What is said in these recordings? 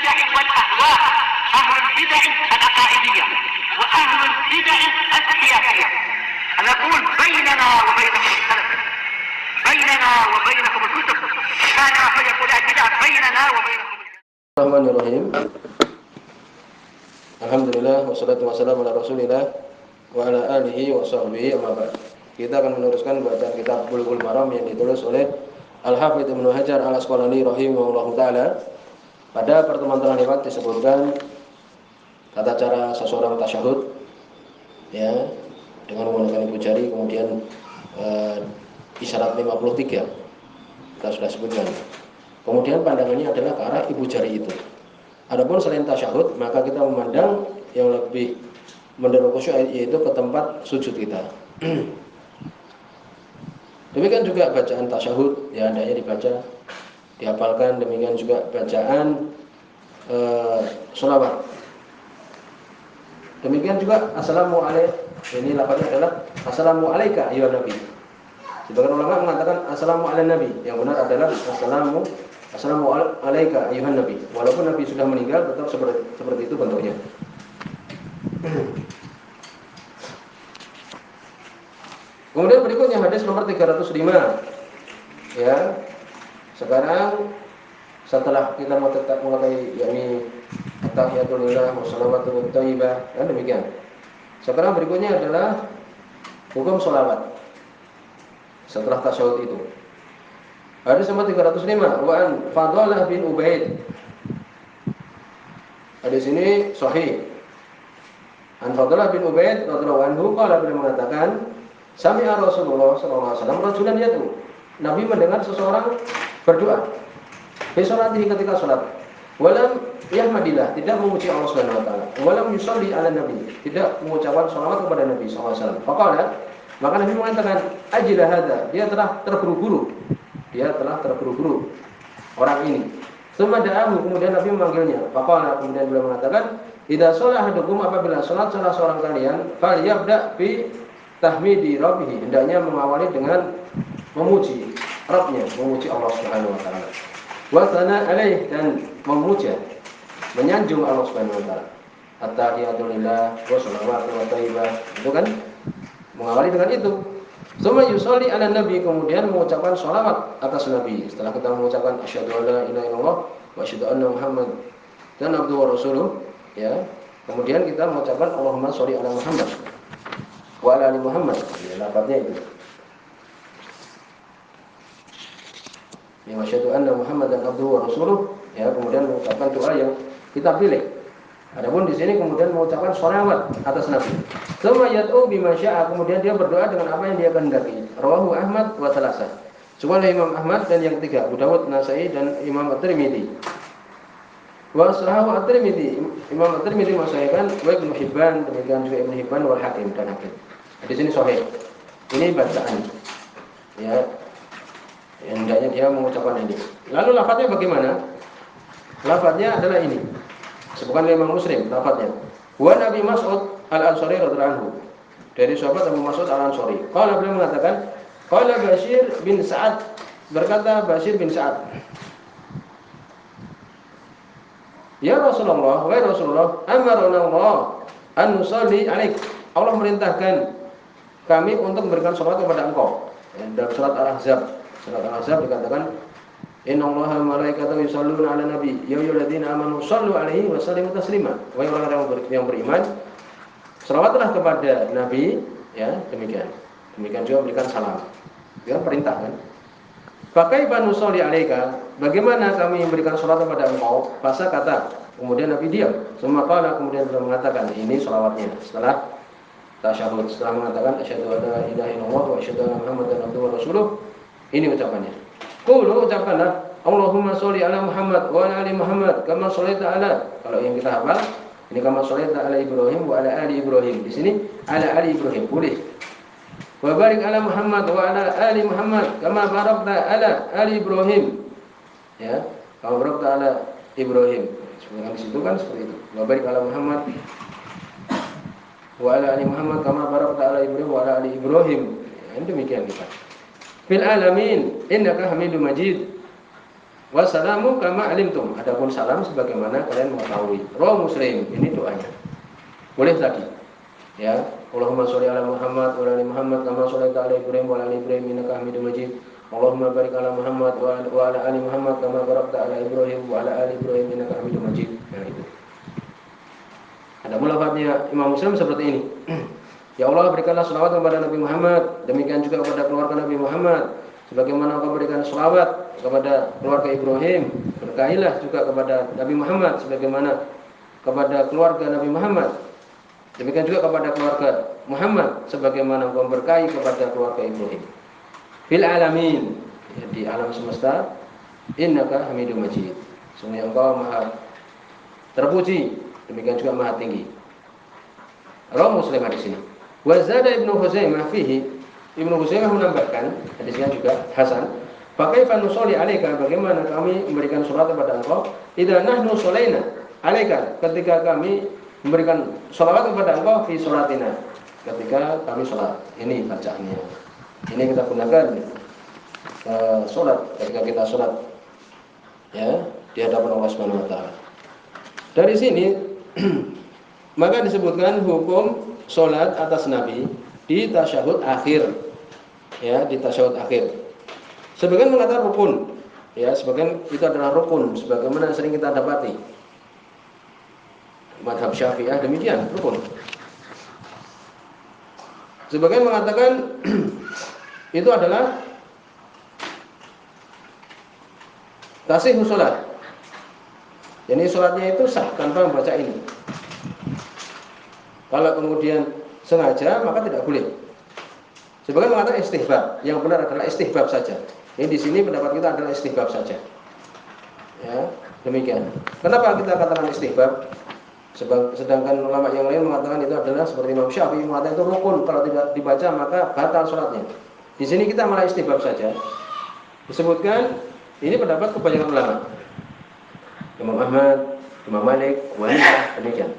البدع والأهواء، أهل البدع العقائدية وأهل البدع السياسية. نقول بيننا وبينكم السلف، بيننا وبينكم الكتب، كان فيقول البدع بيننا وبينكم. Bismillahirrahmanirrahim. Alhamdulillah wassalatu wassalamu ala Rasulillah wa ala alihi wa sahbihi amma ba'd. Kita akan meneruskan bacaan kitab Bulughul Maram yang ditulis oleh Al-Hafidz Ibnu Hajar Al-Asqalani rahimahullahu taala. Pada pertemuan lewat disebutkan tata cara seseorang tasyahud ya, dengan menggunakan ibu jari, kemudian isyarat 53 kita sudah sebutkan. Kemudian pandangannya adalah ke arah ibu jari itu. Adapun selain tasyahud, maka kita memandang yang lebih mendorong khusyuk yaitu ke tempat sujud kita. Demikian juga bacaan tasyahud, ya hendaknya dibaca, dihafalkan. Demikian juga bacaan sholawat. Demikian juga assalamualaikum. Ini lafaznya adalah assalamualaikum ya Nabi. Sebagian ulama mengatakan assalamualaikum Nabi. Yang benar adalah assalamualaikum ayuhan Nabi. Walaupun Nabi sudah meninggal, tetap seperti itu bentuknya. Kemudian berikutnya hadis nomor 305. Ya. Sekarang setelah kita mulai yakni tahiyatulillah wa shalawatut thayyibah, dan demikian. Sekarang berikutnya adalah hukum sholawat setelah tasyahud itu. Hadis nomor 305, wa an Fadalah bin Ubaid. Hadis ini sahih. An Fadalah bin Ubaid radhiyallahu anhu qala, beliau mengatakan, sami'a Rasulullah sallallahu alaihi wasallam rajulan yad'u. Nabi mendengar seseorang berdoa fi sholatihi, ketika salat. Walam yahmadillah, tidak memuji Allah Subhanahu wa taala. Walam yusalli ala nabi, tidak mengucapkan shalawat kepada Nabi sallallahu alaihi wasallam. Faqala, maka Nabi mengatakan, ajila hadza, dia telah terburu-buru. Dia telah terburu-buru orang ini. Tsumma da'ahu, kemudian Nabi memanggilnya. Faqala, kemudian beliau mengatakan, idza shalah ahadukum, apabila salat salah seorang kalian, falyabda bi tahmidi rabbih, hendaknya mengawali dengan memuji Rabbnya, memuji Allah Subhanahu wa taala. Wa tsana alaih, dan memuja, menyanjung Allah Subhanahu wa taala. At-tahiyatulillah wa shalawatu wa thayyibah. Itu kan mengawali dengan itu. Tsumma yusolli ala nabi, kemudian mengucapkan sholawat atas Nabi. Setelah kita mengucapkan asyhadu alla ilaha illallah wa asyhadu anna Muhammad dan abduhu wa rasuluh, ya. Kemudian kita mengucapkan Allahumma sholli ala Muhammad wa ala ali Muhammad. Ya, lafaznya itu. Ya, wa asyhadu anna Muhammad dan abduhu wa rasuluh, ya, kemudian mengucapkan doa yang kita pilih. Adapun di sini kemudian mengucapkan sholawat atas Nabi. Tsumma yad'u bima syaa, kemudian dia berdoa dengan apa yang dia kehendaki. Rawahu Ahmad wa Thalatsa. Cuma Imam Ahmad dan yang ketiga Abu Dawud, Nasa'i dan Imam At-Tirmidzi. Wa sahahu At-Tirmidzi, Imam At-Tirmidzi mensahihkan, wa Ibnu Hibban, demikian juga Ibnu Hibban wal Hakim dan Hakim. Di sini sahih. Ini bacaan. Ya. Hendaknya dia mengucapkan ini. Lalu lafadznya bagaimana? Lafadznya adalah ini. Sebutkan Imam Muslim lafadznya. Wa Nabi Mas'ud Al-Ansari radhiyallahu anhu. Dari sahabat Abu Mas'ud Al-Ansari. Qala, beliau mengatakan, qala Bashir bin Sa'ad, berkata Bashir bin Sa'ad, ya Rasulullah, wahai Rasulullah, amarna Allah an nusalli alaik. Allah merintahkan kami untuk memberikan salat kepada engkau. Dalam surat Al-Ahzab, dikatakan, innallaha wa malaikatahu yusholluna 'alan nabi ya ayyuhalladzina amanu shallu 'alaihi wa sallimu taslima. Wahai orang-orang yang beriman, selawatlah kepada Nabi, ya, demikian. Demikian juga berikan salam. Ya, perintah kan. Fakaifa nusolli 'alaika, bagaimana kami memberikan salat kepada engkau? Fasa kata, kemudian Nabi diam. Qala, kemudian beliau mengatakan, ini selawatnya setelah tasyahud, setelah mengatakan asyhadu alla ilaha illallah wa asyhadu anna Muhammadan abduhu wa rasuluh. Ini ucapannya. Qulu, ucapkanlah Allahumma sholli ala Muhammad wa ala ali Muhammad kama sholaita ala. Kalau yang kita hafal, ini kama sholaita ala Ibrahim wa ala ali Ibrahim. Di sini ala ali Ibrahim boleh. Wa barik ala Muhammad wa ala ali Muhammad kama barakta ala ali Ibrahim. Ya, kama barakta ala Ibrahim. Sebenarnya di situ kan seperti itu. Wa barik ala Muhammad wa ala ali Muhammad kama barakta ala Ibrahim wa ala ali Ibrahim. Ya, demikian kita. Fil alamin innaka Hamidum Majid. Wassalamu kama alimtum. Adapun salam sebagaimana kalian mengetahui. Rawahu Muslim. Ini doanya. Boleh lagi. Ya. Allahumma sholli ala Muhammad wa ala ali Muhammad kama shallaita ala Ibrahim wa ala ali Ibrahim innaka Hamidum Majid. Allahumma barik ala Muhammad wa ala ali Muhammad kama barakta ala Ibrahim wa ala ali Ibrahim innaka Hamidum Majid. Nah itu. Ada lafaznya Imam Muslim seperti ini. Ya Allah, berikanlah selawat kepada Nabi Muhammad, demikian juga kepada keluarga Nabi Muhammad, sebagaimana Engkau berikan selawat kepada keluarga Ibrahim, berkahilah juga kepada Nabi Muhammad sebagaimana kepada keluarga Nabi Muhammad. Demikian juga kepada keluarga Muhammad sebagaimana Engkau berkahi kepada keluarga Ibrahim. Fil alamin, di alam semesta, innaka Hamidum Majid. Sungguh Engkau Maha terpuji, demikian juga Maha tinggi. Rawahu Muslim hadis ini. Wa zada Ibnu Huzaimah fihi, Ibnu Huzaimah menambahkan hadisnya juga hasan. Fakaifa nusolli alaika, bagaimana kami memberikan salat kepada engkau? Idza nahnu sholaina alaika, ketika kami memberikan salawat kepada engkau fi sholatina, ketika kami salat. Ini bacaannya. Ini kita gunakan salat ketika kita salat ya di hadapan Allah Subhanahu wa taala. Dari sini maka disebutkan hukum salat atas Nabi di tasyahud akhir. Ya, di tasyahud akhir. Sebagian mengatakan rukun. Ya, sebagian itu adalah rukun sebagaimana sering kita dapati. Mazhab Syafi'iyah demikian, rukun. Sebagian mengatakan itu adalah tasihhu salat. Jadi salatnya itu sah tanpa membaca ini. Kalau kemudian sengaja maka tidak boleh. Sebagian mengatakan istihbab, yang benar adalah istihbab saja. Ini di sini pendapat kita adalah istihbab saja. Ya, demikian. Kenapa kita katakan istihbab? Sedangkan ulama yang lain mengatakan itu adalah seperti Imam Syafi'i mengatakan itu rukun, kalau tidak dibaca maka batal salatnya. Di sini kita malah istihbab saja. Disebutkan ini pendapat kebanyakan ulama. Imam Ahmad, Imam Malik, Hanifah, demikian.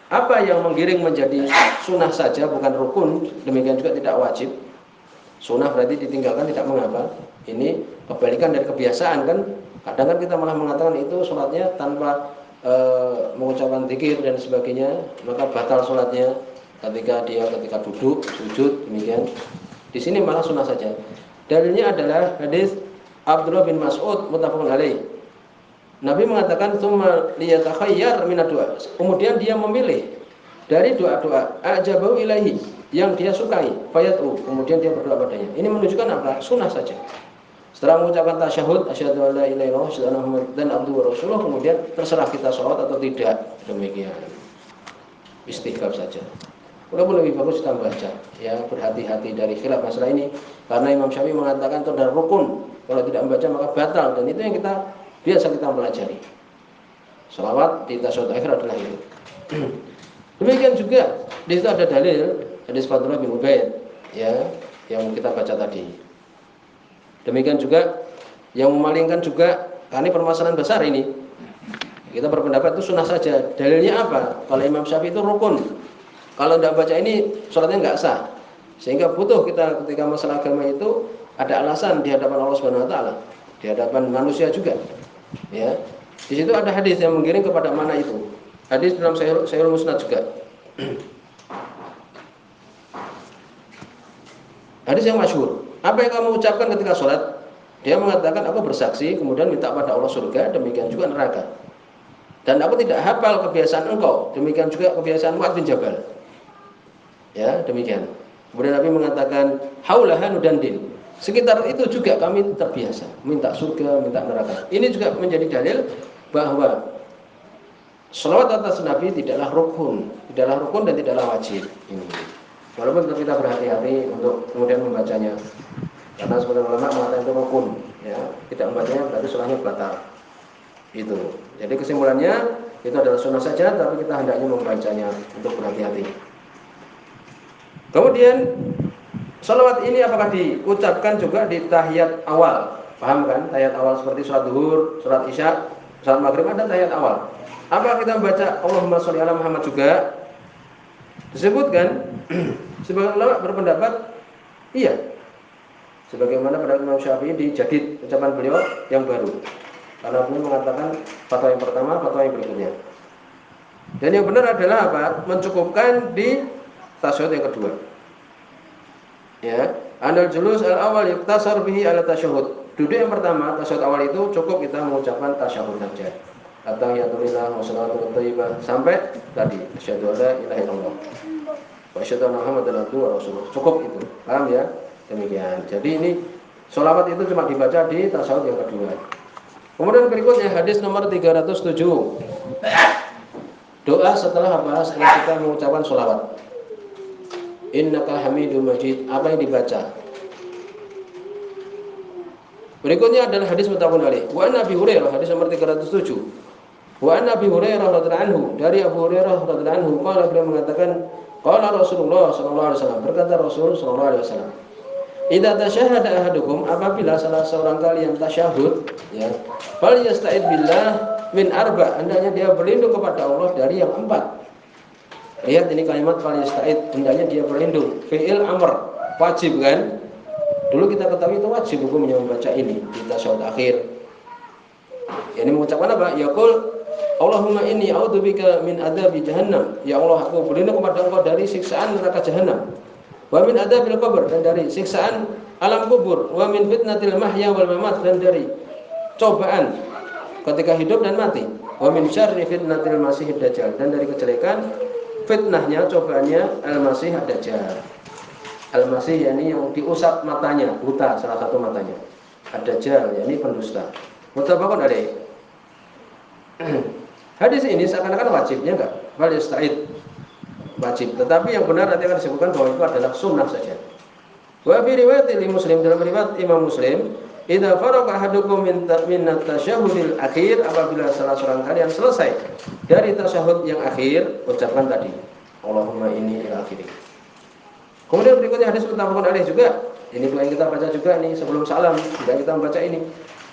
Apa yang menggiring menjadi sunnah saja bukan rukun, demikian juga tidak wajib. Sunnah berarti ditinggalkan tidak mengapa. Ini kebalikan dari kebiasaan kan. Kadang kan kita malah mengatakan itu sholatnya tanpa mengucapkan zikir dan sebagainya, maka batal sholatnya ketika duduk, sujud, demikian. Di sini malah sunnah saja. Dalilnya adalah hadis Abdullah bin Mas'ud muttafaqun alaih. Nabi mengatakan tsumma liyatakhayyar minad du'a. Kemudian dia memilih dari doa-doa ajabahu ilaihi yang dia sukai, fayat'u. Kemudian dia berdoa padanya. Ini menunjukkan apa? Sunnah saja. Setelah mengucapkan tasyahud asyhadu an la ilaha illallah wa asyhadu anna muhammadan abduhu wa rasuluh, kemudian terserah kita salat atau tidak. Demikian. Istihbab saja. Walaupun lebih bagus kita baca, ya, berhati-hati dari khilaf masalah ini karena Imam Syafi'i mengatakan itu adalah rukun. Kalau tidak membaca maka batal, dan itu yang biasa kita pelajari. Salawat di tasyahud akhir adalah itu. Demikian juga di situ ada dalil hadis Abdullah bin Ubaid, ya, yang kita baca tadi. Demikian juga yang memalingkan juga, karena ini permasalahan besar ini. Kita berpendapat itu sunnah saja. Dalilnya apa? Kalau Imam Syafi'i itu rukun. Kalau tidak baca ini sholatnya nggak sah. Sehingga butuh kita ketika masalah agama itu ada alasan di hadapan Allah Subhanahu wa taala, di hadapan manusia juga. Ya. Di situ ada hadis yang menggiring kepada mana itu. Hadis dalam Sahih Musnad juga. Hadis yang masyhur. Apa yang kamu ucapkan ketika sholat? Dia mengatakan aku bersaksi, kemudian minta pada Allah surga, demikian juga neraka. Dan aku tidak hafal kebiasaan engkau, demikian juga kebiasaan Mu'adz bin Jabal. Ya, demikian. Kemudian Nabi mengatakan haulaha nudandin. Sekitar itu juga kami terbiasa minta surga, minta neraka. Ini juga menjadi dalil bahwa sholawat atas Nabi tidaklah rukun dan tidaklah wajib. Ini. Walaupun kita berhati-hati untuk kemudian membacanya, karena sebagian ulama mengatakan itu rukun, ya, tidak membacanya berarti sholatnya batal. Itu. Jadi kesimpulannya itu adalah sunnah saja, tapi kita hendaknya membacanya untuk berhati-hati. Kemudian sholawat ini apakah diucapkan juga di tahiyat awal? Paham kan? Tahiyat awal seperti sholat zuhur, sholat isya, sholat maghrib ada tahiyat awal. Apakah kita membaca Allahumma sholli ala Muhammad juga? Disebutkan sebagian ulama berpendapat iya. Sebagaimana pada Imam Syafi'i dijadid ucapan beliau yang baru. Karena beliau mengatakan fatwa yang pertama, fatwa yang berikutnya. Dan yang benar adalah apa? Mencukupkan di tasyahud yang kedua. Ya, anal julus al awal yuktasar bihi ala tasyahud. Duduk yang pertama, tasyahud awal itu cukup kita mengucapkan tasyahud saja. At-tahiyatulillah wa salatu thayyibah sampai tadi asyhadu alla ilaha illallah wa asyhadu anna muhammadan abduhu wa rasuluh. Cukup itu. Paham ya? Demikian. Jadi ini sholawat itu cuma dibaca di tasyahud yang kedua. Kemudian berikutnya hadis nomor 307. Doa setelah apa? Setelah kita mengucapkan sholawat. Innaka hamidum majid. Apa yang dibaca? Berikutnya adalah hadis muttafaqun alaih. Wa an Abi Hurairah, hadis nomor 307. Wa an Abi Hurairah radhiyallahu anhu, dari Abu Hurairah radhiyallahu anhu, qala beliau mengatakan, qala Rasulullah sallallahu alaihi wasallam, berkata Rasul sallallahu alaihi wasallam, idza tasyahada ahadukum, apabila salah seorang kalian tasyahud, ya, fal yasta'id billah min arba, hendaknya dia berlindung kepada Allah dari yang 4. Lihat ini kalimat fal yasta'id, hendaknya dia berlindung. Fi'il amr, wajib kan? Dulu kita ketahui itu wajib hukumnya membaca ini di tasyahud akhir. Ini mengucapkan apa? Yaqul Allahumma inni a'udzubika min adzabi jahannam. Ya Allah, aku berlindung kepada Engkau dari siksaan neraka jahanam. Wa min adzabil qabr, dan dari siksaan alam kubur. Wa min fitnatil mahya wal mamat, dan dari cobaan ketika hidup dan mati. Wa min syarri fitnatil masiihid dajjal, dan dari kejelekan fitnahnya, cobaannya al-masih ad-dajjal. Al-masih yakni yang diusap matanya, buta salah satu matanya. Ad-dajjal yakni pendusta. Muttafaqun alaih. Hadis ini seakan-akan wajibnya enggak? Wal yasta'id. Wajib, tetapi yang benar nanti akan disebutkan bahwa itu adalah sunnah saja. Wa fi riwayat Muslim, dalam riwayat Imam Muslim, idza faraqa ahadukum min tasyahhudil akhir, apabila salah seorang kalian selesai dari tasyahud yang akhir, ucapkan tadi Allahumma inni ila akhirih. Kemudian berikutnya hadis muttafaqun alaih juga. Ini doa yang kita baca juga nih sebelum salam, tidak kita membaca ini.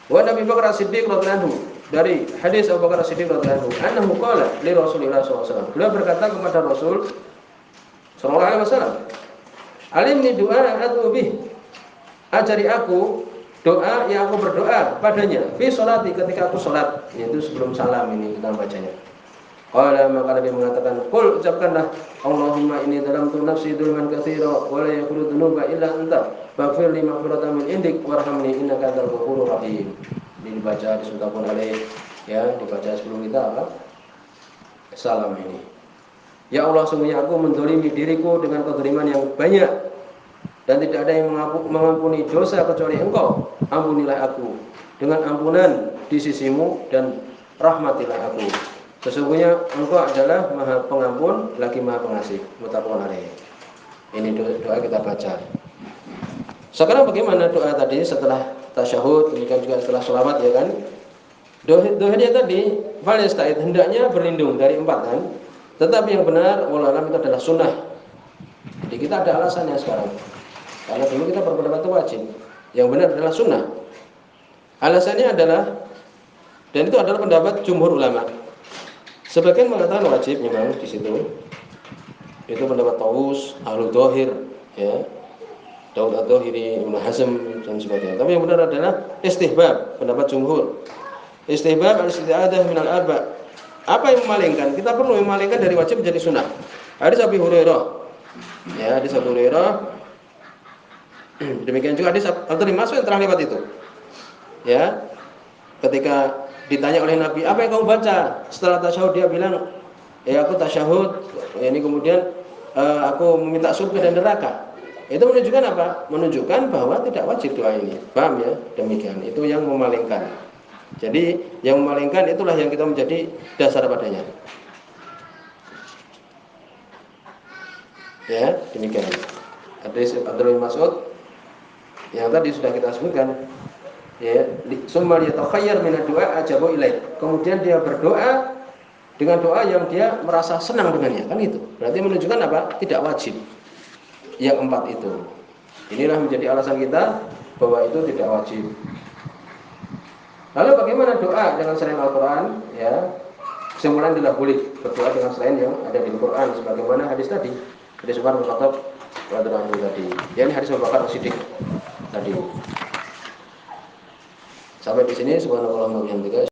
Wa Nabi Bakar As-Siddiq radhiyallahu anhu, dari hadis Abu Bakar As-Siddiq radhiyallahu anhu, annahu qala li Rasulillah sallallahu alaihi wasallam. Beliau berkata kepada Rasul sallallahu alaihi wasallam, "Alimni du'a'atu bih." Ajari aku doa yang aku berdoa padanya fi sholati, ketika aku salat, yaitu sebelum salam ini kita bacanya. Qala, maka Nabi mengatakan, qul, ucapkanlah, Allahumma inni dalamtu nafsi dzulman katsira wa la yaghfiru dzunuba illa anta, faghfir li maghfiratan min indik warhamni innaka antal ghafurur rahim. Ini dibaca di sunnah alaih, ya, dibaca sebelum kita apa? Salam ini. Ya Allah, sungguhnya aku mendolimi diriku dengan kezaliman yang banyak, dan tidak ada yang mengampuni dosa kecuali Engkau. Ampunilah aku dengan ampunan di sisimu dan rahmatilah aku. Sesungguhnya Engkau adalah Maha Pengampun lagi Maha Pengasih. Muttafaqun alaih. Ini doa kita baca. Sekarang bagaimana doa tadi setelah tasyahud, demikian juga setelah sholawat, ya kan? Doanya tadi fal yasta'id, hendaknya berlindung dari 4 kan. Tetapi yang benar wallahu alam itu adalah sunnah. Jadi kita ada alasannya sekarang. Karena dulu kita berpendapat itu wajib. Yang benar adalah sunnah. Alasannya adalah, dan itu adalah pendapat jumhur ulama. Sebagian mengatakan wajib memang di situ. Itu pendapat Taus, Ahlul Dhahir, ya. Daud ad-Dhahiri, Ibnu Hazm dan sebagainya. Tapi yang benar adalah istihbab, pendapat jumhur. Istihbab al-isti'adah minal arba. Apa yang memalingkan? Kita perlu memalingkan dari wajib menjadi sunnah. Hadis Abi Hurairah. Ya, hadis Abu Hurairah. Demikian juga hadis Abdullah bin Mas'ud yang telah lewat itu. Ya. Ketika ditanya oleh Nabi, apa yang kamu baca setelah tasyahud? Dia bilang, ya aku tasyahud, ini kemudian aku meminta surga dan neraka. Itu menunjukkan apa? Menunjukkan bahwa tidak wajib doa ini. Paham ya? Demikian. Itu yang memalingkan. Jadi yang memalingkan itulah yang kita menjadi dasar padanya. Ya, demikian. Hadis Abdullah bin Mas'ud yang tadi sudah kita sebutkan. Ya, summa yatakhayyar min ad-du'a ajabu ilaih. Kemudian dia berdoa dengan doa yang dia merasa senang dengannya, kan itu. Berarti menunjukkan apa? Tidak wajib. Yang 4 itu. Inilah menjadi alasan kita bahwa itu tidak wajib. Lalu bagaimana doa dengan selain Al-Qur'an? Ya. Kesimpulan adalah boleh berdoa dengan selain yang ada di Al-Qur'an sebagaimana hadis tadi. Hadis Umar bin Khattab radhiyallahu anhu tadi. Ya, ini hadis Abu Bakar As-Siddiq. tadi. Sampai di sini subhanallah wa bihamdihi.